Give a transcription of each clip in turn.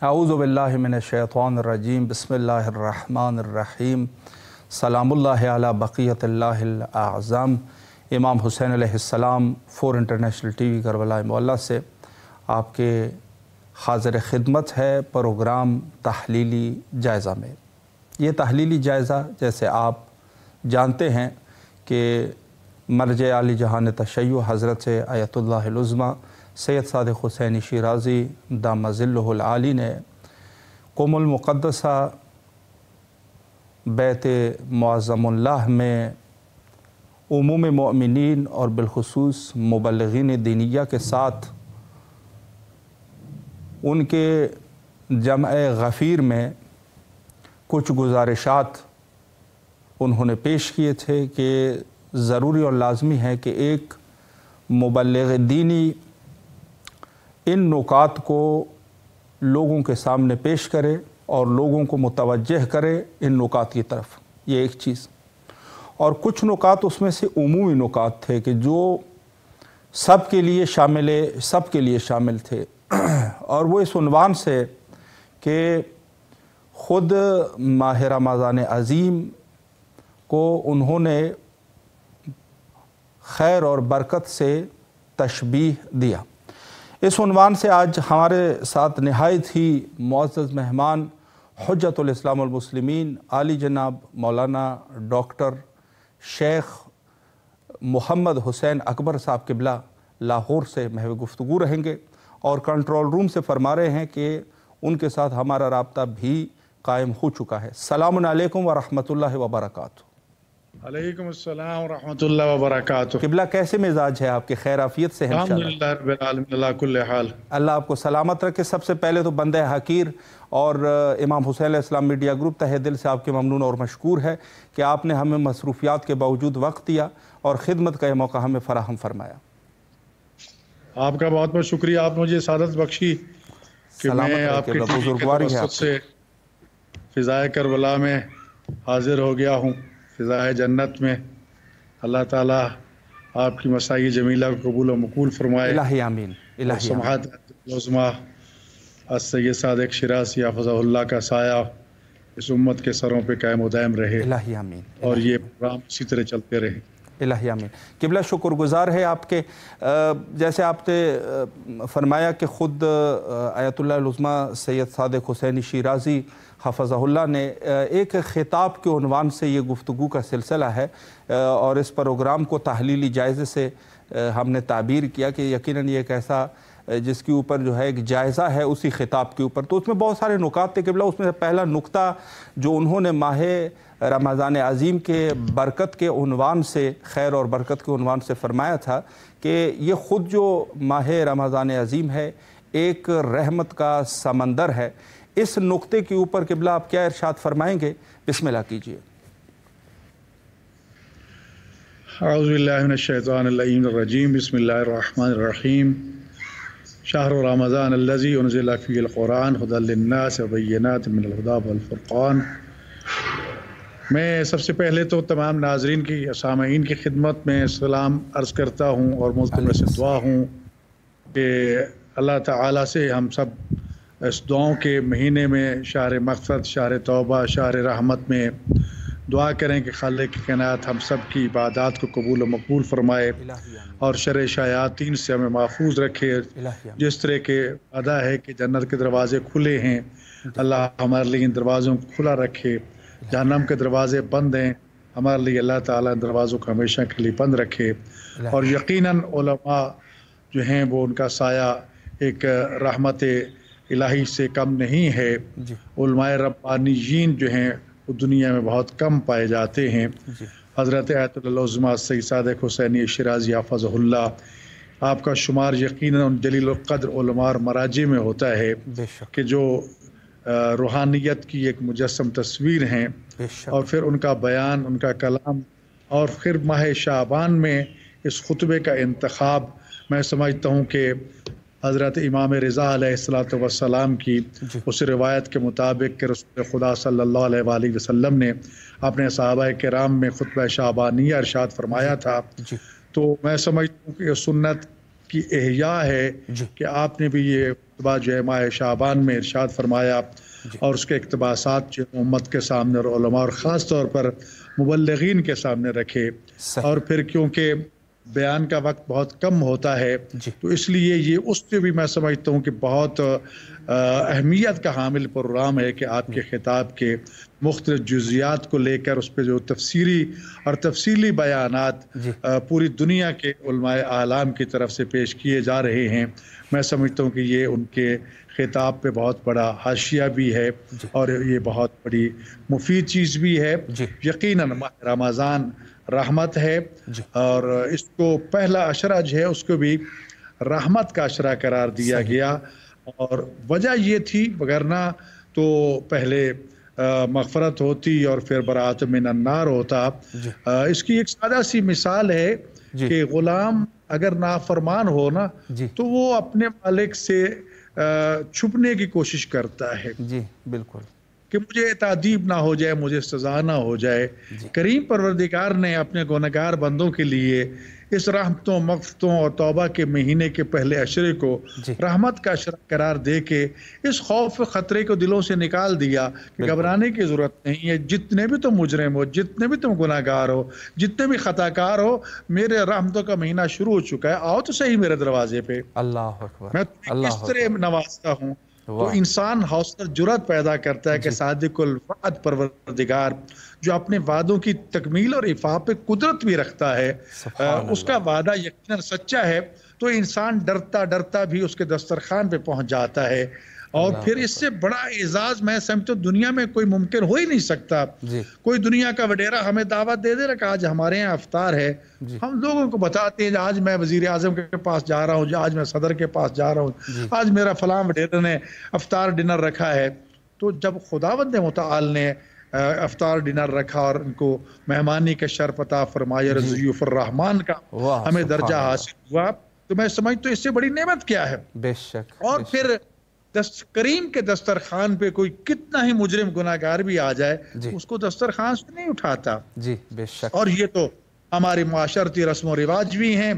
اعوذ باللہ من الشیطان الرجیم بسم اللہ الرحمن الرحیم سلام اللہ علی بقیت اللہ الاعظم۔ امام حسین علیہ السلام 4 انٹرنیشنل ٹی وی کربلا معلیٰ سے آپ کے حاضر خدمت ہے پروگرام تحلیلی جائزہ میں۔ یہ تحلیلی جائزہ جیسے آپ جانتے ہیں کہ مرجع عالی جہان تشیع حضرت آیت اللہ العظمیٰ سید صادق حسینی شیرازی دام ظلہ العالی نے قم المقدسہ بیت معظم اللہ میں عموم مؤمنین اور بالخصوص مبلغین دینیہ کے ساتھ ان کے جمع غفیر میں کچھ گزارشات انہوں نے پیش کیے تھے کہ ضروری اور لازمی ہے کہ ایک مبلغ دینی ان نکات کو لوگوں کے سامنے پیش کرے اور لوگوں کو متوجہ کرے ان نکات کی طرف، یہ ایک چیز۔ اور کچھ نکات اس میں سے عمومی نکات تھے کہ جو سب کے لیے شامل تھے، اور وہ اس عنوان سے کہ خود ماہ رمضان عظیم کو انہوں نے خیر اور برکت سے تشبیہ دیا۔ اس عنوان سے آج ہمارے ساتھ نہایت ہی معزز مہمان حجت الاسلام والمسلمین عالی جناب مولانا ڈاکٹر شیخ محمد حسین اکبر صاحب قبلہ لاہور سے محو گفتگو رہیں گے، اور کنٹرول روم سے فرما رہے ہیں کہ ان کے ساتھ ہمارا رابطہ بھی قائم ہو چکا ہے۔ السلام علیکم ورحمۃ اللہ وبرکاتہ۔ علیکم السلام ورحمۃ اللہ وبرکاتہ۔ قبلہ کیسے مزاج ہے آپ کے؟ خیر عافیت سے ہیں انشاءاللہ؟ الحمدللہ رب العالمین اللہ کل حال۔ اللہ آپ کو سلامت رکھے۔ سب سے پہلے تو بندہ حقیر اور امام حسین علیہ السلام میڈیا گروپ تہہ دل سے آپ کے ممنون اور مشکور ہے کہ آپ نے ہمیں مصروفیات کے باوجود وقت دیا اور خدمت کا یہ موقع ہمیں فراہم فرمایا۔ آپ کا بہت بہت شکریہ، آپ مجھے سعادت بخشی کہ میں آپ کے توسط سے فضائے کربلا میں حاضر ہو گیا ہوں، فضائے جنت میں۔ اللہ تعالیٰ آپ کی مساعی جمیلہ کو قبول و مقبول فرمائے۔ الہی آمین۔ سماحت العظمیٰ السید صادق شیرازی حفظہ اللہ کا سایہ اس امت کے سروں پہ قائم و دائم رہے، الہی آمین، اور یہ پروگرام اسی طرح چلتے رہے۔ الہی آمین۔ قبلہ شکر گزار ہے آپ کے، جیسے آپ نے فرمایا کہ خود آیت اللہ العظمیٰ سید صادق حسینی شیرازی حفظہ اللہ نے ایک خطاب کے عنوان سے یہ گفتگو کا سلسلہ ہے، اور اس پروگرام کو تحلیلی جائزے سے ہم نے تعبیر کیا کہ یقیناً یہ ایک ایسا جس کے اوپر جو ہے ایک جائزہ ہے اسی خطاب کے اوپر۔ تو اس میں بہت سارے نکات تھے قبلہ، اس میں سے پہلا نقطہ جو انہوں نے ماہ رمضان عظیم کے برکت کے عنوان سے، خیر اور برکت کے عنوان سے فرمایا تھا کہ یہ خود جو ماہ رمضان عظیم ہے ایک رحمت کا سمندر ہے۔ اس نقطے کے اوپر قبلہ آپ کیا ارشاد فرمائیں گے؟ بسم اللہ کیجئے۔ اعوذ باللہ من الشیطان اللعین الرجیم، بسم اللہ الرحمن الرحیم۔ شہر رمضان الذی انزل فیہ القرآن ھدی للناس وبینات من الھدی والفرقان۔ میں سب سے پہلے تو تمام ناظرین کی، سامعین کی خدمت میں سلام عرض کرتا ہوں اور ملتمس دعا ہوں کہ اللہ تعالیٰ سے ہم سب اس دعاؤں کے مہینے میں، شہر مغفرت، شہر توبہ، شہر رحمت میں دعا کریں کہ خالق کائنات ہم سب کی عبادات کو قبول و مقبول فرمائے اور شر شیاطین سے ہمیں محفوظ رکھے۔ جس طرح کے وعدہ ہے کہ جنت کے دروازے کھلے ہیں، اللہ ہمارے لیے ان دروازوں کو کھلا رکھے۔ جہنم کے دروازے بند ہیں، ہمارے لیے اللہ تعالیٰ ان دروازوں کو ہمیشہ کے لیے بند رکھے۔ اور یقیناً علماء جو ہیں وہ ان کا سایہ ایک رحمت الہی سے کم نہیں ہے۔ علماء ربانیین جو ہیں وہ دنیا میں بہت کم پائے جاتے ہیں۔ حضرت آیت اللہ العظمیٰ سید صادق حسینی شیرازی حفظہ اللہ، آپ کا شمار یقیناً ان جلیل القدر علماء اور مراجع میں ہوتا ہے کہ جو روحانیت کی ایک مجسم تصویر ہیں، اور پھر ان کا بیان، ان کا کلام، اور پھر ماہ شعبان میں اس خطبے کا انتخاب، میں سمجھتا ہوں کہ حضرت امام رضا علیہ السلام کی اس روایت کے مطابق کہ رسول خدا صلی اللہ علیہ وآلہ وسلم نے اپنے صحابہ کرام میں خطبہ شعبانیہ ارشاد فرمایا تھا، تو میں سمجھتا ہوں کہ یہ سنت کی احیاء ہے کہ آپ نے بھی یہ خطبہ جو ہے ماہ شعبان میں ارشاد فرمایا اور اس کے اقتباسات جو امت کے سامنے اور علماء اور خاص طور پر مبلغین کے سامنے رکھے. اور پھر کیونکہ بیان کا وقت بہت کم ہوتا ہے تو اس لیے یہ اس سے بھی میں سمجھتا ہوں کہ بہت اہمیت کا حامل پروگرام ہے کہ آپ کے خطاب کے مختلف جزیات کو لے کر اس پہ جو تفصیلی بیانات پوری دنیا کے علماء اعلام کی طرف سے پیش کیے جا رہے ہیں. میں سمجھتا ہوں کہ یہ ان کے خطاب پہ بہت بڑا حاشیہ بھی ہے اور یہ بہت بڑی مفید چیز بھی ہے. یقیناً ماہ رمضان رحمت ہے اور اس کو پہلا عشرہ جو ہے اس کو بھی رحمت کا عشرہ قرار دیا گیا اور وجہ یہ تھی وگرنہ تو پہلے مغفرت ہوتی اور پھر برات من النار ہوتا. اس کی ایک سادہ سی مثال ہے کہ غلام اگر نافرمان ہو نا تو وہ اپنے مالک سے چھپنے کی کوشش کرتا ہے. جی بالکل. کہ مجھے تعذیب نہ ہو جائے, مجھے سزا نہ ہو جائے. کریم پروردگار نے اپنے گنہگار بندوں کے لیے اس رحمتوں مغفرتوں اور توبہ کے مہینے کے پہلے عشرے کو رحمت کا عشرہ قرار دے کے اس خوف خطرے کو دلوں سے نکال دیا کہ گھبرانے کی ضرورت نہیں ہے. جتنے بھی تم مجرم ہو, جتنے بھی تم گناہگار ہو, جتنے بھی خطاکار ہو, میرے رحمتوں کا مہینہ شروع ہو چکا ہے, آؤ تو صحیح میرے دروازے پہ. اللہ اکبر. میں تمہیں کس طرح نوازتا ہوں. تو انسان حوصلہ جرأت پیدا کرتا ہے کہ صادق الوعد پروردگار جو اپنے وعدوں کی تکمیل اور ایفا پہ قدرت بھی رکھتا ہے, اس کا وعدہ یقیناً سچا ہے. تو انسان ڈرتا ڈرتا بھی اس کے دسترخوان پہ پہنچ جاتا ہے اور پھر اس سے بڑا اعزاز میں سمجھتا ہوں دنیا میں کوئی ممکن ہو ہی نہیں سکتا. کوئی دنیا کا وڈیرا ہمیں دعوت دے دے رہا کہ آج ہمارے یہاں افطار ہے, ہم لوگوں کو بتاتے ہیں آج میں وزیر اعظم کے پاس جا رہا ہوں, آج میں صدر کے پاس جا رہا ہوں, آج میرا فلاں وڈیرا نے افطار ڈنر رکھا ہے. تو جب خداوند متعال نے افطار ڈنر رکھا اور ان کو مہمانی کا شرف عطا فرمایا, ضیوف الرحمان کا ہمیں درجہ حاصل ہوا, تو میں سمجھتا ہوں اس سے بڑی نعمت کیا ہے. بے شک. اور پھر کریم کے دسترخوان پہ کوئی کتنا ہی مجرم گناہگار بھی آ جائے اس کو دسترخوان سے نہیں اٹھاتا. جی بے شک. اور یہ تو ہماری معاشرتی رسم و رواج بھی ہیں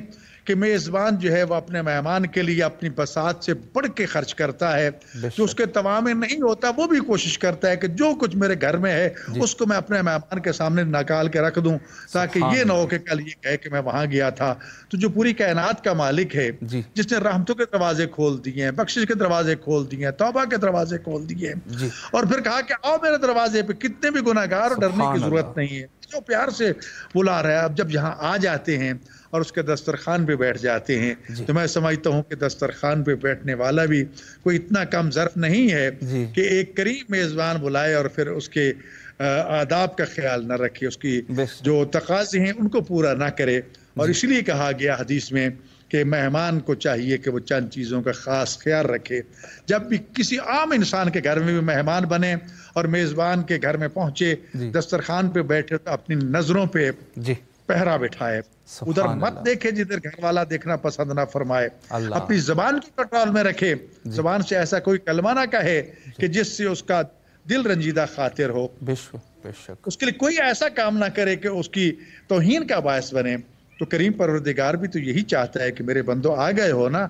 کہ میزبان جو ہے وہ اپنے مہمان کے لیے اپنی بساط سے بڑھ کے خرچ کرتا ہے. جو اس کے تمام نہیں ہوتا وہ بھی کوشش کرتا ہے کہ جو کچھ میرے گھر میں ہے اس کو میں اپنے مہمان کے سامنے نکال کے رکھ دوں تاکہ یہ نہ ہو کہ کل یہ کہے کہ میں وہاں گیا تھا. تو جو پوری کائنات کا مالک ہے, جس نے رحمتوں کے دروازے کھول دیے ہیں, بخشش کے دروازے کھول دیے ہیں, توبہ کے دروازے کھول دیے ہیں, اور پھر کہا کہ آؤ میرے دروازے پہ, کتنے بھی گناہگار اور ڈرنے کی ضرورت نہیں ہے, جو پیار سے بلا رہا ہے. اب جب یہاں آ جاتے ہیں اور اس کے دسترخوان پہ بیٹھ جاتے ہیں تو میں سمجھتا ہوں کہ دسترخوان پہ بیٹھنے والا بھی کوئی اتنا کم ظرف نہیں ہے کہ ایک کریم میزبان بلائے اور پھر اس کے آداب کا خیال نہ رکھے, اس کی جو تقاضے ہیں ان کو پورا نہ کرے. اور اس لیے کہا گیا حدیث میں کہ مہمان کو چاہیے کہ وہ چند چیزوں کا خاص خیال رکھے. جب بھی کسی عام انسان کے گھر میں بھی مہمان بنے اور میزبان کے گھر میں پہنچے, دسترخوان پہ بیٹھے تو اپنی نظروں پہ پہرا بٹھائے, ادھر مت دیکھے جدھر گھر والا دیکھنا پسند نہ فرمائے. اپنی زبان کی کنٹرول میں رکھے, زبان سے ایسا کوئی کلمہ نہ کہے کہ جس سے اس کا دل رنجیدہ خاطر ہو. اس کے لیے کوئی ایسا کام نہ کرے کہ اس کی توہین کا باعث بنے. تو کریم پروردگار بھی تو یہی چاہتا ہے کہ میرے بندو آ گئے ہو نا,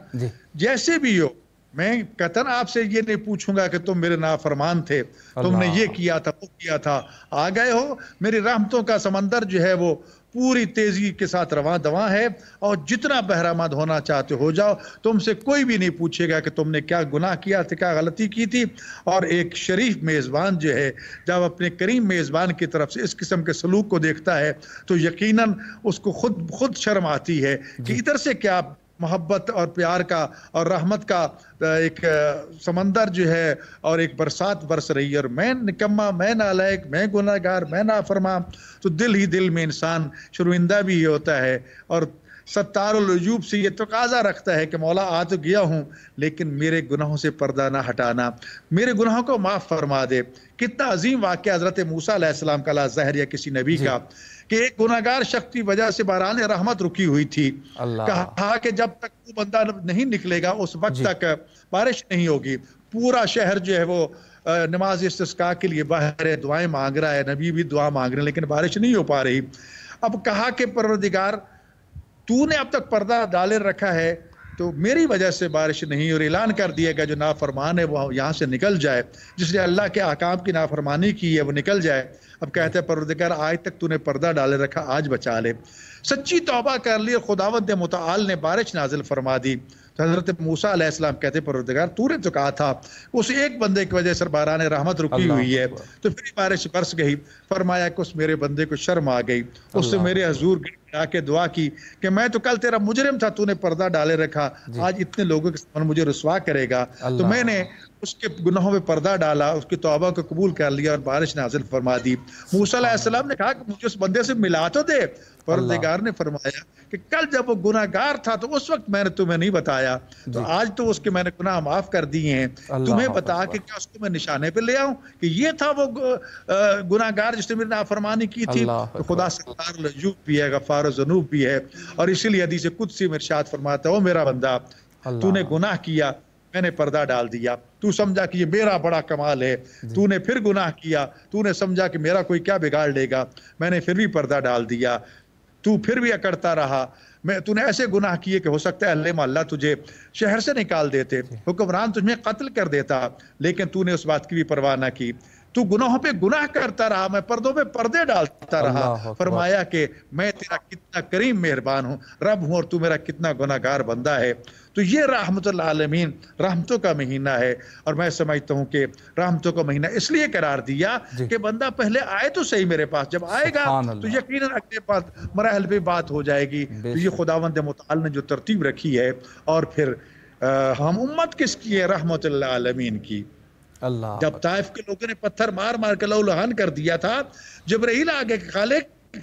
جیسے بھی ہو, میں قطعاً آپ سے یہ نہیں پوچھوں گا کہ تم میرے نافرمان تھے, تم نے یہ کیا تھا وہ کیا تھا. آ گئے ہو, میری رحمتوں کا سمندر جو ہے وہ پوری تیزی کے ساتھ رواں دواں ہے, اور جتنا بہرامند ہونا چاہتے ہو جاؤ, تم سے کوئی بھی نہیں پوچھے گا کہ تم نے کیا گناہ کیا تھا, کیا غلطی کی تھی. اور ایک شریف میزبان جو ہے جب اپنے کریم میزبان کی طرف سے اس قسم کے سلوک کو دیکھتا ہے تو یقیناً اس کو خود شرم آتی ہے کہ ادھر سے کیا محبت اور پیار کا اور رحمت کا ایک سمندر جو ہے اور ایک برسات برس رہی ہے, اور میں نکما, میں نالائق, میں گناہگار, میں نافرمان. تو دل ہی دل میں انسان شرمندہ بھی ہوتا ہے اور ستار العیوب سے یہ تقاضا رکھتا ہے کہ مولا آ تو گیا ہوں لیکن میرے گناہوں سے پردہ نہ ہٹانا, میرے گناہوں کو معاف فرما دے. کتنا عظیم واقعہ حضرت موسیٰ علیہ السلام کا لا ظاہر یا کسی نبی کا کہ ایک گناہگار شخص کی وجہ سے باران رحمت رکی ہوئی تھی. کہا کہ جب تک وہ بندہ نہیں نکلے گا اس وقت تک بارش نہیں ہوگی. پورا شہر جو ہے وہ نماز استسقاء کے لیے باہر ہے, دعائیں مانگ رہا ہے, نبی بھی دعا مانگ رہے ہیں, لیکن بارش نہیں ہو پا رہی. اب کہا کہ پروردگار تو نے اب تک پردہ ڈالے رکھا ہے, تو میری وجہ سے بارش نہیں، اور اعلان کر دیا گیا جو نافرمان ہے وہ یہاں سے نکل جائے، جس نے اللہ کے احکام کی نافرمانی کی ہے وہ نکل جائے۔ اب کہتے ہیں پروردگار آج تک تو نے پردہ ڈالے رکھا، آج بچا لے۔ سچی توبہ کر لی اور خداوند متعال نے بارش نازل فرما دی۔ تو حضرت موسیٰ علیہ السلام کہتے ہیں پروردگار تو نے تو کہا تھا اس ایک بندے کی وجہ سے باران رحمت رکی ہوئی ہے، تو پھر بارش برس گئی۔ فرمایا کہ اس میرے بندے کو شرم آ گئی، اس سے میرے حضور آ کے دعا کی کہ میں تو کل تیرا مجرم تھا، تو نے پردہ ڈالے رکھا، آج اتنے لوگوں کے سامنے مجھے رسوا کرے گا، تو میں نے اس کے گناہوں پہ پردہ ڈالا، اس کی توبہ کو قبول کر لیا اور بارش نازل فرما دی۔ موسیٰ علیہ السلام نے کہا کہ مجھے اس بندے سے ملا تو دے۔ پروردگار نے فرمایا کہ کل جب وہ گناہ گار تھا تو اس وقت میں نے تمہیں نہیں بتایا، تو آج تو اس کے میں نے گناہ معاف کر دیے ہیں، تمہیں بتا کہ کیا اس کو میں نشانے پہ لے آؤں کہ یہ تھا وہ گناہ گار جس نے میری نافرمانی کی تھی۔ تو خدا ستار لجوب بھی ہے، غفار ذنوب بھی ہے، اور اسی لیے حدیث قدسی میں ارشاد فرماتا ہے او میرا بندہ تو نے گناہ کیا، میں نے پردہ ڈال دیا، تو سمجھا کہ یہ میرا بڑا کمال ہے، تو نے پھر گناہ کیا، تو نے سمجھا کہ میرا کوئی کیا بگاڑ لے گا، میں نے پھر بھی پردہ ڈال دیا، تو پھر بھی اکڑتا رہا، تو نے ایسے گناہ کیے کہ ہو سکتا ہے اللہ تجھے شہر سے نکال دیتے، حکمران تجھے قتل کر دیتا، لیکن تو نے اس بات کی بھی پرواہ نہ کی، تو گناہوں پہ گناہ کرتا رہا، میں پردوں پہ پردے ڈالتا رہا۔ فرمایا کہ میں تیرا کتنا کریم مہربان ہوں، رب ہوں، اور تو میرا کتنا گناہ گار بندہ ہے۔ تو یہ رحمت العالمین رحمتوں کا مہینہ ہے، اور میں سمجھتا ہوں کہ رحمتوں کا مہینہ اس لیے قرار دیا کہ بندہ پہلے آئے تو صحیح میرے پاس، جب آئے گا تو یقیناً اگلے مراحل پہ بات ہو جائے گی۔ تو یہ خداوند متعال نے جو ترتیب رکھی ہے، اور پھر ہم امت کس کی ہے؟ رحمت العالمین کی۔ جب طائف کے لوگوں نے پتھر مار مار کے لہو کر دیا تھا، جبرائیل آگے کہ خالق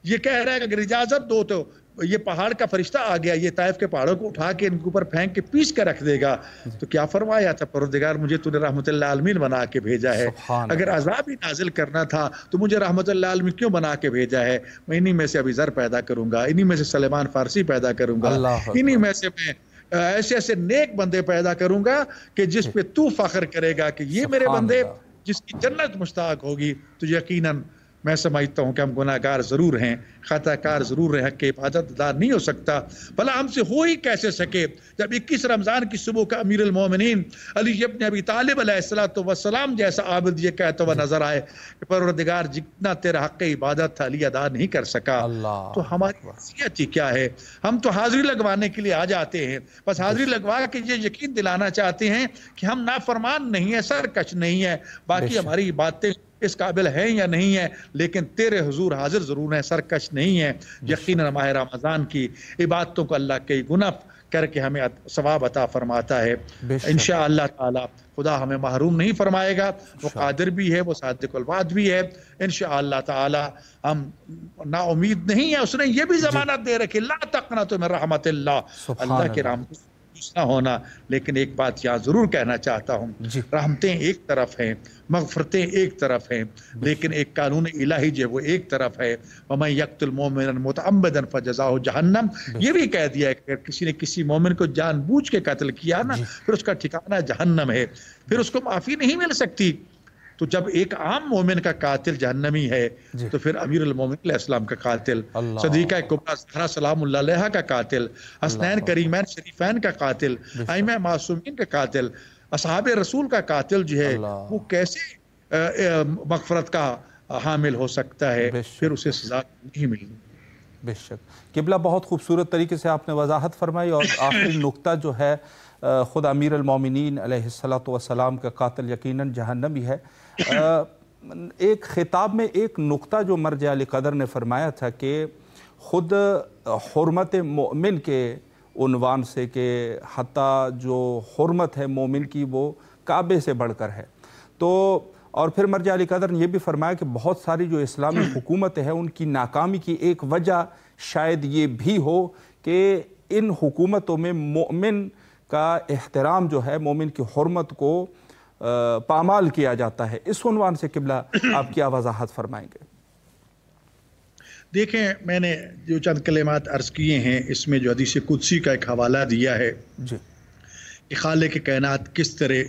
یہ کہہ رہا ہے کہ اگر اجازت دو تو یہ پہاڑ کا فرشتہ آ گیا، یہ طائف کے پہاڑوں کو اٹھا کے ان کے اوپر پھینک کے پیس کے رکھ دے گا، تو کیا فرمایا تھا پروردگار مجھے تو نے رحمت اللہ عالمین بنا کے بھیجا ہے، اگر عذاب ہی نازل کرنا تھا تو مجھے رحمت اللہ عالمین کیوں بنا کے بھیجا ہے؟ میں انہی میں سے ابی ذر پیدا کروں گا، انہی میں سے سلیمان فارسی پیدا کروں گا، انہی میں سے میں ایسے ایسے نیک بندے پیدا کروں گا کہ جس پہ تو فخر کرے گا کہ یہ میرے بندے جس کی جنت مشتاق ہوگی۔ تو یقیناً میں سمجھتا ہوں کہ ہم گناہ گار ضرور ہیں، خطا کار ضرور ہیں، حق کے عبادت دار نہیں ہو سکتا، بھلا ہم سے ہو ہی کیسے سکے؟ جب 21 رمضان کی صبح کا امیر المومنین علی ابن ابی طالب علیہ السلام جیسا عابد یہ کہتا ہوا نظر آئے کہ پروردگار جتنا تیرا حق عبادت تھا علی ادا نہیں کر سکا، تو ہماری حیثیت ہی کیا ہے؟ ہم تو حاضری لگوانے کے لیے آ جاتے ہیں، بس حاضری لگوا کے یہ یقین دلانا چاہتے ہیں کہ ہم نافرمان نہیں ہیں، سرکش نہیں ہیں، باقی ہماری باتیں اس قابل ہیں یا نہیں ہیں، لیکن تیرے حضور حاضر ضرور ہیں، سرکش نہیں ہیں۔ یقیناً ماہ رمضان کی عبادتوں کو اللہ کے گناہ کر کے ہمیں ثواب عطا فرماتا ہے۔ انشاءاللہ تعالی خدا ہمیں محروم نہیں فرمائے گا، وہ قادر بھی ہے، وہ صادق الوعد بھی ہے۔ انشاءاللہ تعالی ہم نا امید نہیں ہیں، اس نے یہ بھی ضمانت دے رکھی لا تقنطوا من رحمت اللہ، اللہ کی رحمت نہ ہونا۔ لیکن ایک بات یہاں ضرور کہنا چاہتا ہوں، رحمتیں ایک طرف ہیں، مغفرتیں ایک طرف ہیں، لیکن ایک قانون الہی جو وہ ایک طرف ہے، وَمَن يَقْتُلْ مُؤْمِنًا مُتَعَمِّدًا فَجَزَاؤُهُ جَهَنَّمُ، یہ بھی کہہ دیا ہے کہ اگر کسی نے کسی مومن کو جان بوجھ کے قتل کیا نا، پھر اس کا ٹھکانہ جہنم ہے، پھر اس کو معافی نہیں مل سکتی۔ تو جب ایک عام مومن کا قاتل جہنمی ہے تو پھر امیر المومنین علیہ السلام کا قاتل، صدیقہ کبریٰ زہرا سلام اللہ علیہا کا قاتل، حسنین کریمین شریفین کا قاتل، ائمہ معصومین کا قاتل، اصحاب رسول کا قاتل جو ہے وہ کیسے مغفرت کا حامل ہو سکتا ہے؟ پھر اسے سزا نہیں ملی۔ بے شک قبلہ بہت خوبصورت طریقے سے آپ نے وضاحت فرمائی، اور آخری نقطہ جو ہے خود امیر المومنین علیہ السلام کا قاتل یقیناً جہنمی ہے۔ ایک خطاب میں ایک نقطہ جو مرجع علی قدر نے فرمایا تھا کہ خود حرمت مومن کے عنوان سے کہ حتیٰ جو حرمت ہے مومن کی وہ کعبے سے بڑھ کر ہے، تو اور پھر مرجع علی قدر نے یہ بھی فرمایا کہ بہت ساری جو اسلامی حکومتیں ہیں ان کی ناکامی کی ایک وجہ شاید یہ بھی ہو کہ ان حکومتوں میں مومن کا احترام جو ہے، مومن کی حرمت کو پامال کیا جاتا ہے۔ اس عنوان سے قبلہ آپ کیا وضاحت فرمائیں گے؟ دیکھیں، میں نے جو چند کلمات عرض کیے ہیں اس میں جو حدیث قدسی کا ایک حوالہ دیا ہے کہ خالق کائنات کس طرح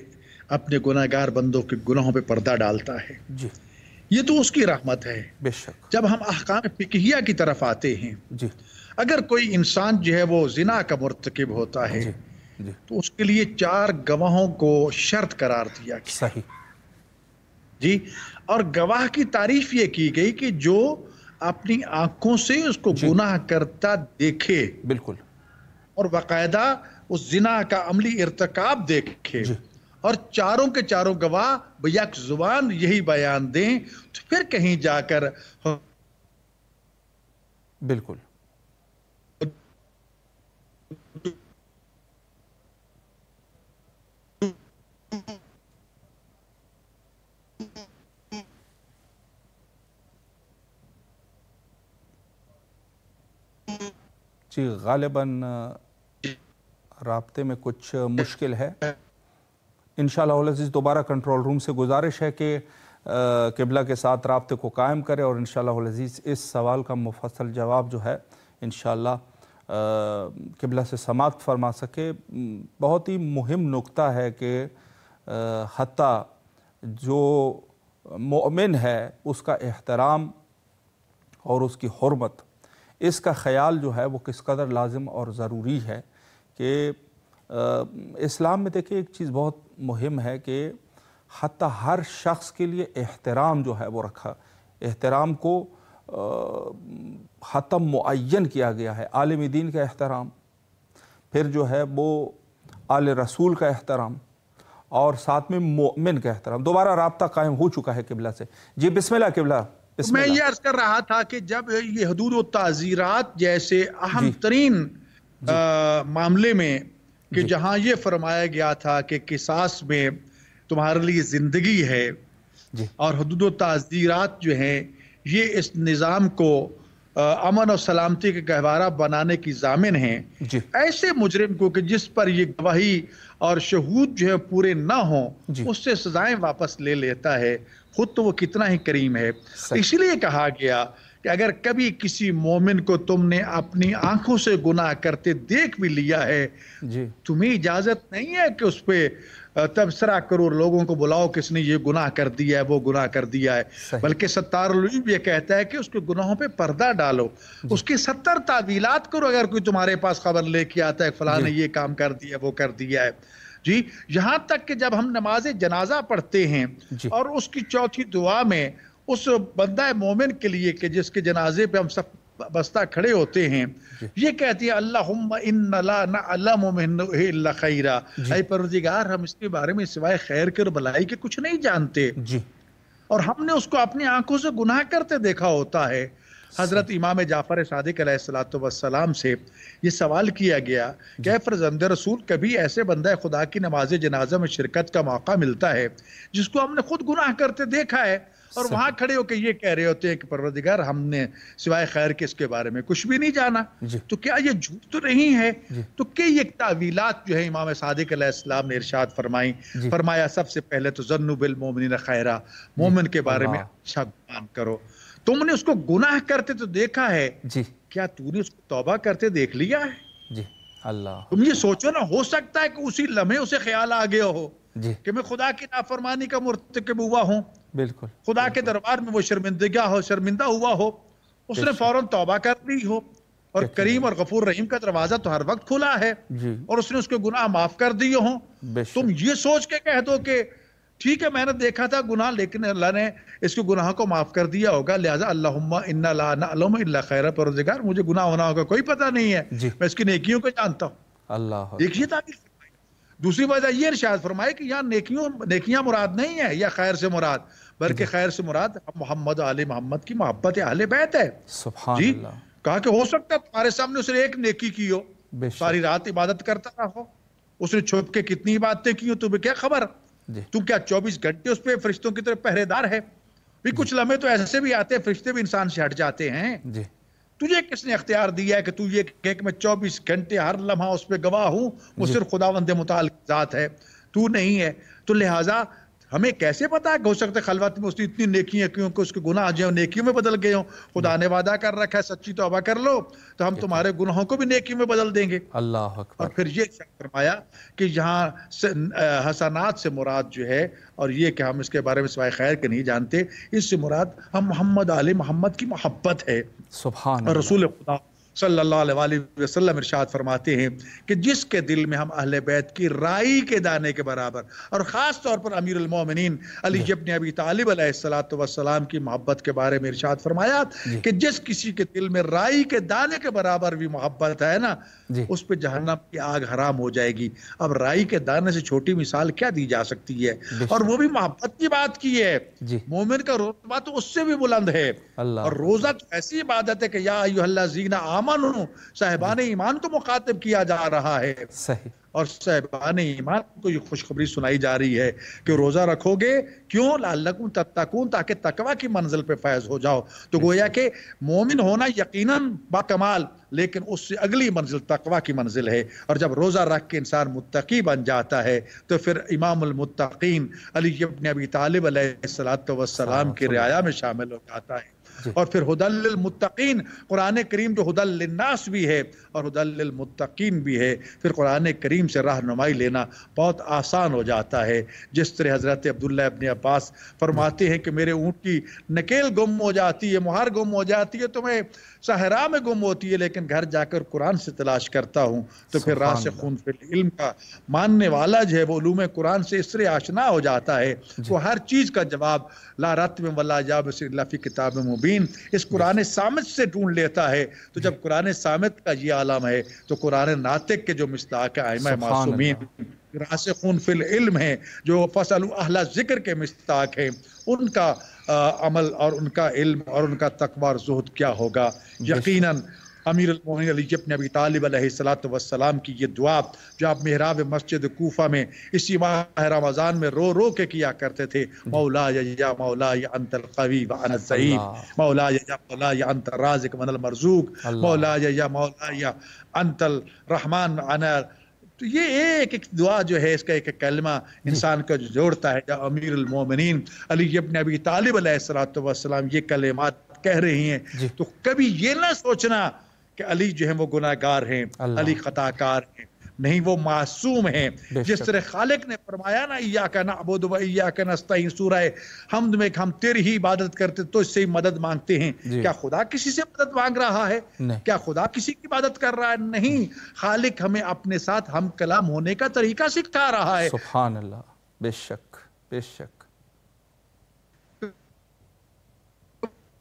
اپنے گناہ گار بندوں کے گناہوں پہ پردہ ڈالتا ہے، یہ تو اس کی رحمت ہے۔ بے شک جب ہم احکام فقہیہ کی طرف آتے ہیں، اگر کوئی انسان جو ہے وہ زنا کا مرتکب ہوتا ہے تو اس کے لیے 4 گواہوں کو شرط قرار دیا گیا. صحیح جی. اور گواہ کی تعریف یہ کی گئی کہ جو اپنی آنکھوں سے اس کو گناہ کرتا دیکھے, بالکل, اور باقاعدہ اس زنا کا عملی ارتکاب دیکھے, اور چاروں کے چاروں گواہ بیک زبان یہی بیان دیں, تو پھر کہیں جا کر بالکل جی غالباً رابطے میں کچھ مشکل ہے. انشاءاللہ العزیز دوبارہ کنٹرول روم سے گزارش ہے کہ قبلہ کے ساتھ رابطے کو قائم کرے اور انشاءاللہ العزیز اس سوال کا مفصل جواب جو ہے انشاءاللہ قبلہ سے سماعت فرما سکے. بہت ہی مہم نکتہ ہے کہ حتیٰ جو مومن ہے اس کا احترام اور اس کی حرمت, اس کا خیال جو ہے وہ کس قدر لازم اور ضروری ہے. کہ اسلام میں دیکھیں ایک چیز بہت مہم ہے کہ حتیٰ ہر شخص کے لیے احترام جو ہے وہ رکھا, احترام کو حتیٰ معین کیا گیا ہے. عالم دین کا احترام, پھر جو ہے وہ آل رسول کا احترام, اور ساتھ میں مومن کا احترام. دوبارہ رابطہ قائم ہو چکا ہے قبلہ سے. جی بسم اللہ قبلہ. میں یہ عرض کر رہا تھا کہ جب یہ حدود و تعزیرات جیسے اہم ترین معاملے میں کہ جہاں یہ فرمایا گیا تھا کہ قصاص میں تمہارے لیے زندگی ہے, اور حدود و تعزیرات جو ہیں یہ اس نظام کو امن اور سلامتی کے گہوارہ بنانے کی ضامن ہیں, ایسے مجرم کو کہ جس پر یہ گواہی اور شہود جو ہے پورے نہ ہوں, اس سے سزائیں واپس لے لیتا ہے, خود تو وہ کتنا ہی کریم ہے. اسی لیے کہا گیا کہ اگر کبھی کسی مومن کو تم نے اپنی آنکھوں سے گناہ کرتے دیکھ بھی لیا ہے, تمہیں اجازت نہیں ہے کہ اس پہ تبصرہ کرو, لوگوں کو بلاؤ کس نے یہ گناہ کر دیا ہے, وہ گناہ کر دیا ہے, بلکہ ستار العیوب یہ کہتا ہے کہ اس کے گناہوں پہ پردہ ڈالو, اس کی 70 تعویلات کرو. اگر کوئی تمہارے پاس خبر لے کے آتا ہے فلاں نے یہ کام کر دیا, وہ کر دیا ہے. جی یہاں تک کہ جب ہم نماز جنازہ پڑھتے ہیں اور اس کی چوتھی دعا میں اس بندہ مومن کے لیے کہ جس کے جنازے پہ ہم سب بستہ کھڑے ہوتے ہیں, یہ کہتی ہے اللہم ان لا نعلم منہ الا خیرا, اے پروردگار ہم اس کے بارے میں سوائے خیر کے اور بلائی کے کچھ نہیں جانتے, اور ہم نے اس کو اپنی آنکھوں سے گناہ کرتے دیکھا ہوتا ہے. حضرت امام جعفر صادق علیہ السلام سے یہ سوال کیا گیا کہ اے فرزند رسول, کبھی ایسے بندہ خدا کی نماز جنازہ میں شرکت کا موقع ملتا ہے جس کو ہم نے خود گناہ کرتے دیکھا ہے, اور وہاں کھڑے ہو کے یہ کہہ رہے ہوتے ہیں کہ پروردگار ہم نے سوائے خیر کے اس کے بارے میں کچھ بھی نہیں جانا, تو کیا یہ جھوٹ تو نہیں ہے؟ تو کہ یہ تعویلات جو ہے امام صادق علیہ السلام نے ارشاد فرمائی, فرمایا سب سے پہلے تو ظنوا بالمؤمنین خیرا, مومن کے بارے میں اچھا گمان کرو. تم نے اس کو گناہ کرتے تو دیکھا ہے, کیا تو نے اس کو توبہ کرتے دیکھ لیا ہے؟ اللہ, تم یہ سوچو نا, ہو سکتا ہے کہ اسی لمحے اسے خیال آ گیا ہو کہ میں خدا کی نافرمانی کا مرتکب ہوا ہوں, بالکل خدا کے دربار میں وہ شرمندہ ہوا ہو, اس نے فوراً توبہ کر لی ہو, اور کریم اور غفور رحیم کا دروازہ تو ہر وقت کھلا ہے, اور اس نے اس کے گناہ معاف کر دیے ہوں. تم یہ سوچ کے کہہ دو کہ ٹھیک ہے میں نے دیکھا تھا گناہ لیکن اللہ نے اس کے گناہ کو معاف کر دیا ہوگا, لہٰذا اللہم انا لا نعلم الا خیرا, پروردگار مجھے گناہ ہونا ہوگا کوئی پتہ نہیں ہے, میں اس کی نیکیوں کو جانتا ہوں. اللہ دیکھیے تعبیر فرمائی. دوسری وجہ یہ ارشاد فرمائے کہ یہاں نیکیاں مراد نہیں ہے یا خیر سے مراد, بلکہ خیر سے مراد محمد آل محمد کی محبت اہل بیت ہے. سبحان اللہ. کہا کہ ہو سکتا ہے تمہارے سامنے اس نے ایک نیکی کی ہو, ساری رات عبادت کرتا رہا ہو, اس نے چھپ کے کتنی عبادتیں کی ہو, تمہیں کیا خبر؟ تم کیا 24 گھنٹے اس پہ فرشتوں کی طرف پہرے دار ہے؟ بھی کچھ لمحے تو ایسے بھی آتے ہیں فرشتے بھی انسان سے ہٹ جاتے ہیں. تجھے کس نے اختیار دیا ہے کہ تو یہ کہ میں 24 گھنٹے ہر لمحہ اس پہ گواہ ہوں, وہ صرف خداوند متعال ذات ہے, تو نہیں ہے. تو لہٰذا ہمیں کیسے پتا ہے کہ ہو سکتا ہے خلوت میں اس نے اتنی نیکیاں کیوں کہ اس کے گناہ جو نیکیوں میں بدل گئے ہوں. خدا نے وعدہ کر رکھا ہے سچی توبہ کر لو تو ہم تمہارے گناہوں کو بھی نیکیوں میں بدل دیں گے. اللہ اکبر. اور پھر یہ فرمایا کہ یہاں حسنات سے مراد جو ہے, اور یہ کہ ہم اس کے بارے میں سوائے خیر کے نہیں جانتے, اس سے مراد ہم محمد آل محمد کی محبت ہے. سبحان اور رسول خدا صلی اللہ علیہ وآلہ وسلم ارشاد فرماتے ہیں کہ جس کے دل میں ہم اہل بیت کی رائی کے دانے کے برابر، اور خاص طور پر امیر المومنین علی ابن ابی طالب علیہ السلام کی محبت کے بارے میں ارشاد فرمایا کہ جس کسی کے دل میں رائی کے دانے کے برابر بھی محبت ہے نا، اس پہ جہنم کی آگ حرام ہو جائے گی۔ اب رائی کے دانے سے چھوٹی مثال کیا دی جا سکتی ہے؟ اور وہ بھی محبت کی بات کی ہے۔ مومن کا رتبہ تو اس سے بھی بلند ہے۔ اور روزہ تو ایسی عبادت ہے کہ یا ایھا الذین آمنوا، صاحبان ایمان کو مخاطب کیا جا رہا ہے۔ صحیح۔ اور صاحبان ایمان کو یہ خوشخبری سنائی جا رہی ہے کہ روزہ رکھو گے کیوں؟ لعلکم تتقون، تاکہ تقوی کی منزل پہ فائز ہو جاؤ۔ تو گویا کہ مومن ہونا یقیناً با کمال، لیکن اس سے اگلی منزل تقوی کی منزل ہے۔ اور جب روزہ رکھ کے انسان متقی بن جاتا ہے تو پھر امام المتقین علی ابن ابی طالب علیہ السلام کی رعایا میں شامل ہو جاتا ہے۔ اور پھر ہدی للمتقین، قرآن کریم جو ہدی للناس بھی ہے اور ہدی للمتقین بھی ہے، پھر قرآن کریم سے رہنمائی لینا بہت آسان ہو جاتا ہے۔ جس طرح حضرت عبداللہ ابن عباس فرماتے ہیں کہ میرے اونٹ کی نکیل گم ہو جاتی ہے، مہار گم ہو جاتی ہے تو میں صحرا میں گم ہوتی ہے، لیکن گھر جا کر قرآن سے تلاش کرتا ہوں تو پھر راسخون فی العلم کا ماننے والا جو ہے وہ علوم قرآن سے اس طرح آشنا ہو جاتا ہے، وہ ہر چیز کا جواب لا رتب ولا یابس الا فی کتاب مبین اس قرآن صامت سے ڈھونڈ لیتا ہے۔ تو جب قرآن صامت کا یہ عالم ہے تو قرآن ناطق کے جو مصداق ائمہ معصومین راسخون فی العلم ہیں، جو فاسألوا اہل ذکر کے مصداق ہیں، ان کا عمل اور ان کا علم اور ان کا تقوی اور زہد کیا ہوگا۔ یقیناً امیر المومنین علی ابن ابی طالب علیہ السلام کی یہ دعا جو آپ محراب مسجد کوفہ میں اسی ماہ رمضان میں رو رو کے کیا کرتے تھے، مولایا یا مولایا انت القوی وانا الضعیف، مولایا یا مولایا انت الرازق وانا المرزوق، مولایا یا مولایا انت الرحمن وانا، تو یہ ایک ایک دعا جو ہے، اس کا ایک کلمہ انسان کو جوڑتا ہے۔ جب امیر المومنین علی ابن ابی طالب علیہ السلام یہ کلمات کہہ رہی ہیں تو کبھی یہ نہ سوچنا کہ علی جو ہیں وہ گناہ گار ہیں، علی خطا کار ہیں، نہیں، وہ معصوم ہیں۔ جس طرح خالق نے فرمایا نا ایاک نعبد و ایاک نستعین سورہ حمد میں کہ ہم تیری ہی عبادت کرتے تو اس سے مدد مانگتے ہیں، کیا خدا کسی سے مدد مانگ رہا ہے؟ کیا خدا کسی کی عبادت کر رہا ہے؟ نہیں، خالق ہمیں اپنے ساتھ ہم کلام ہونے کا طریقہ سکھا رہا ہے۔ سبحان اللہ، بے شک بے شک۔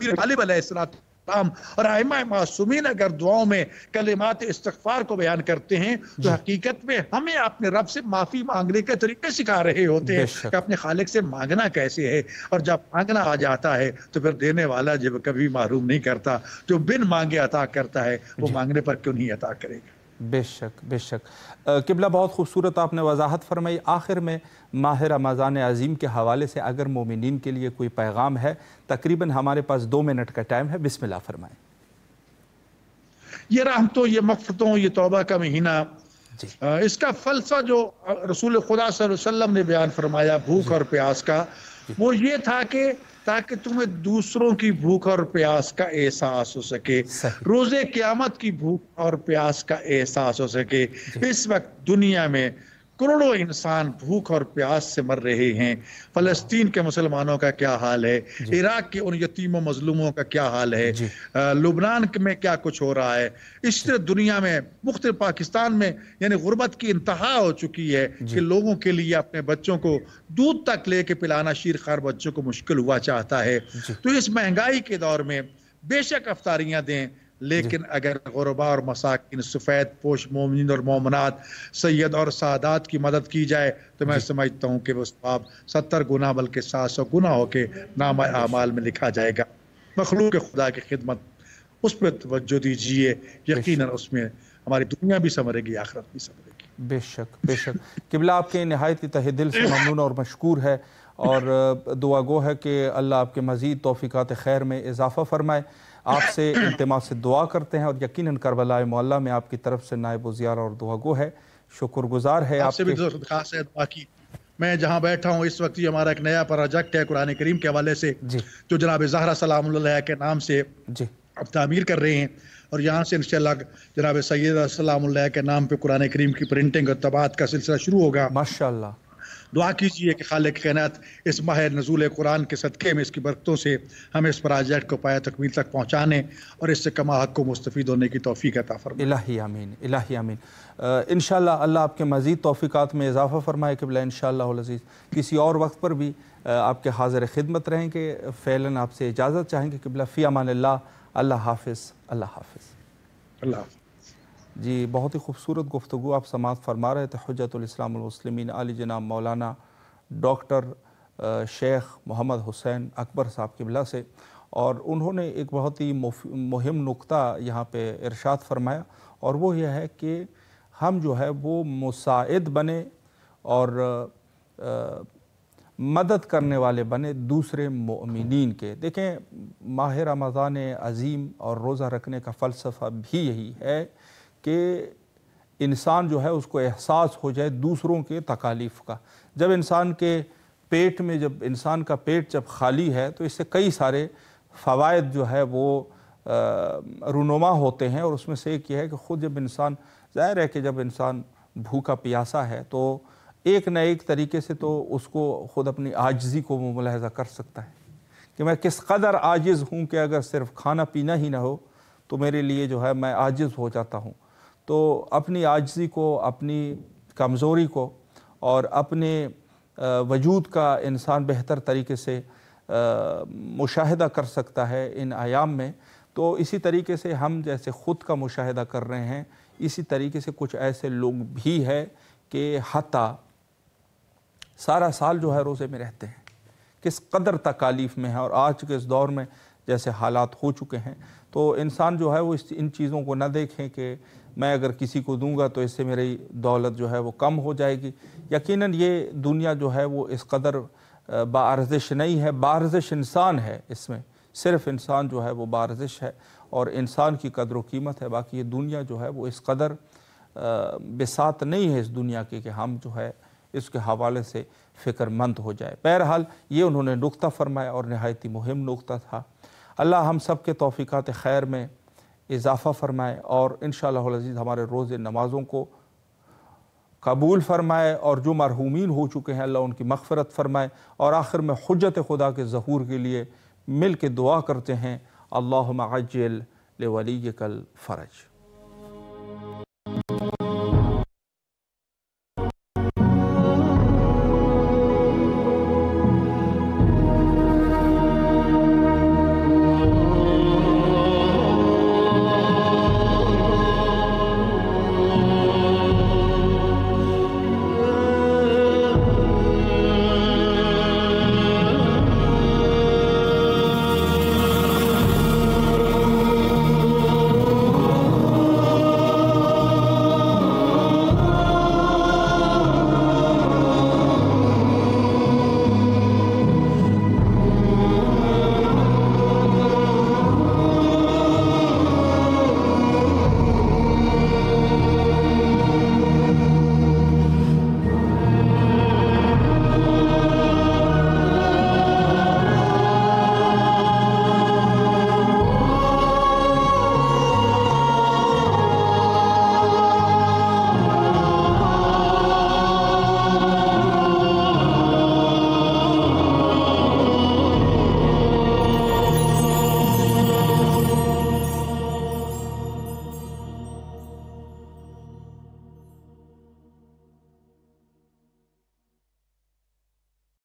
طالب علیہ السلام اور ائمہ معصومین اگر دعاؤں میں کلمات استغفار کو بیان کرتے ہیں تو حقیقت میں ہمیں اپنے رب سے معافی مانگنے کے طریقے سکھا رہے ہوتے ہیں کہ اپنے خالق سے مانگنا کیسے ہے، اور جب مانگنا آ جاتا ہے تو پھر دینے والا جب کبھی محروم نہیں کرتا، جو بن مانگے عطا کرتا ہے وہ مانگنے پر کیوں نہیں عطا کرے گا۔ بے شک بے شک۔ قبلہ بہت خوبصورت آپ نے وضاحت فرمائی۔ آخر میں ماہ رمضان عظیم کے حوالے سے اگر مومنین کے لیے کوئی پیغام ہے، تقریباً ہمارے پاس 2 منٹ کا ٹائم ہے، بسم اللہ فرمائیں۔ یہ رحمتوں، یہ مغفرتوں، یہ توبہ کا مہینہ، اس کا فلسفہ جو رسول خدا صلی اللہ علیہ وسلم نے بیان فرمایا بھوک اور پیاس کا، وہ یہ تھا کہ تاکہ تمہیں دوسروں کی بھوک اور پیاس کا احساس ہو سکے، روز قیامت کی بھوک اور پیاس کا احساس ہو سکے۔ اس وقت دنیا میں کروڑوں انسان بھوک اور پیاس سے مر رہے ہیں۔ فلسطین کے مسلمانوں کا کیا حال ہے، عراق کے ان یتیم و مظلوموں کا کیا حال ہے، لبنان میں کیا کچھ ہو رہا ہے، اس طرح دنیا میں مختلف، پاکستان میں یعنی غربت کی انتہا ہو چکی ہے کہ لوگوں کے لیے اپنے بچوں کو دودھ تک لے کے پلانا شیرخوار بچوں کو مشکل ہوا چاہتا ہے۔ تو اس مہنگائی کے دور میں بے شک افطاریاں دیں، لیکن اگر غربا اور مساکین، سفید پوش مومنین اور مومنات، سید اور سادات کی مدد کی جائے تو میں سمجھتا ہوں کہ وہ ثواب 70 گنا بلکہ 700 گنا ہو کے نامہ اعمال میں لکھا جائے گا۔ مخلوق خدا کی خدمت، اس پہ توجہ دیجیے، یقیناً اس میں ہماری دنیا بھی سنورے گی، آخرت بھی سنورے گی۔ بے شک بے شک۔ قبلہ آپ کے نہایت تہ دل سے ممنون اور مشکور ہے، اور دعا گو ہے کہ اللہ آپ کے مزید توفیقات خیر میں اضافہ فرمائے۔ آپ سے التماس سے دعا کرتے ہیں، اور یقیناً کربلا معلیٰ میں آپ کی طرف سے نائب وزیار اور دعا گو ہے، شکر گزار ہے آپ سے بھی خاص ہے دعا کی۔ میں جہاں بیٹھا ہوں اس وقت یہ ہمارا ایک نیا پروجیکٹ ہے قرآن کریم کے حوالے سے، جو جناب زہرا سلام اللہ کے نام سے اب تعمیر کر رہے ہیں، اور یہاں سے انشاءاللہ جناب سیدہ سلام اللہ کے نام پہ قرآن کریم کی پرنٹنگ اور طباعت کا سلسلہ شروع ہوگا۔ ماشاءاللہ۔ دعا کیجیے کہ خالق کائنات اس ماہ نزول قرآن کے صدقے میں اس کی برکتوں سے ہمیں اس پروجیکٹ کو پایہ تکمیل تک پہنچانے اور اس سے کما حق کو مستفید ہونے کی توفیق عطا فرمائے۔ الہی آمین، الہی آمین۔ انشاءاللہ اللہ آپ کے مزید توفیقات میں اضافہ فرمائے قبلہ انشاءاللہ العزیز۔ کسی اور وقت پر بھی آپ کے حاضر خدمت رہیں گے۔ فعلاً آپ سے اجازت چاہیں گے قبلہ، فی امان اللہ، اللہ حافظ، اللہ حافظ۔ اللہ حافظ۔ جی بہت ہی خوبصورت گفتگو آپ سماعت فرما رہے تھے حجت الاسلام المسلمین عالی جناب مولانا ڈاکٹر شیخ محمد حسین اکبر صاحب قبلہ سے، اور انہوں نے ایک بہت ہی مہم نقطہ یہاں پہ ارشاد فرمایا، اور وہ یہ ہے کہ ہم جو ہے وہ مساعد بنے اور مدد کرنے والے بنے دوسرے مؤمنین کے۔ دیکھیں ماہ رمضان عظیم اور روزہ رکھنے کا فلسفہ بھی یہی ہے کہ انسان جو ہے اس کو احساس ہو جائے دوسروں کے تکالیف کا۔ جب انسان کے پیٹ میں، جب انسان کا پیٹ جب خالی ہے تو اس سے کئی سارے فوائد جو ہے وہ رونما ہوتے ہیں، اور اس میں سے ایک یہ ہے کہ خود جب انسان، ظاہر ہے کہ جب انسان بھوکا پیاسا ہے تو ایک نہ ایک طریقے سے تو اس کو خود اپنی عاجزی کو وہ ملاحظہ کر سکتا ہے کہ میں کس قدر عاجز ہوں کہ اگر صرف کھانا پینا ہی نہ ہو تو میرے لیے جو ہے میں عاجز ہو جاتا ہوں۔ تو اپنی عاجزی کو، اپنی کمزوری کو اور اپنے وجود کا انسان بہتر طریقے سے مشاہدہ کر سکتا ہے ان ایام میں۔ تو اسی طریقے سے ہم جیسے خود کا مشاہدہ کر رہے ہیں، اسی طریقے سے کچھ ایسے لوگ بھی ہیں کہ حتیٰ سارا سال جو ہے روزے میں رہتے ہیں، کس قدر تکالیف میں ہیں، اور آج کے اس دور میں جیسے حالات ہو چکے ہیں تو انسان جو ہے وہ ان چیزوں کو نہ دیکھیں کہ میں اگر کسی کو دوں گا تو اس سے میری دولت جو ہے وہ کم ہو جائے گی۔ یقیناً یہ دنیا جو ہے وہ اس قدر باارزش نہیں ہے، باارزش انسان ہے، اس میں صرف انسان جو ہے وہ باارزش ہے اور انسان کی قدر و قیمت ہے۔ باقی یہ دنیا جو ہے وہ اس قدر بساط نہیں ہے اس دنیا کی کہ ہم جو ہے اس کے حوالے سے فکر مند ہو جائے۔ بہرحال یہ انہوں نے نقطہ فرمایا اور نہایت ہی مہم نقطہ تھا۔ اللہ ہم سب کے توفیقات خیر میں اضافہ فرمائے اور انشاءاللہ العزیز ہمارے روزے نمازوں کو قبول فرمائے، اور جو مرحومین ہو چکے ہیں اللہ ان کی مغفرت فرمائے، اور آخر میں حجت خدا کے ظہور کے لیے مل کے دعا کرتے ہیں اللہم عجل لولیک الفرج۔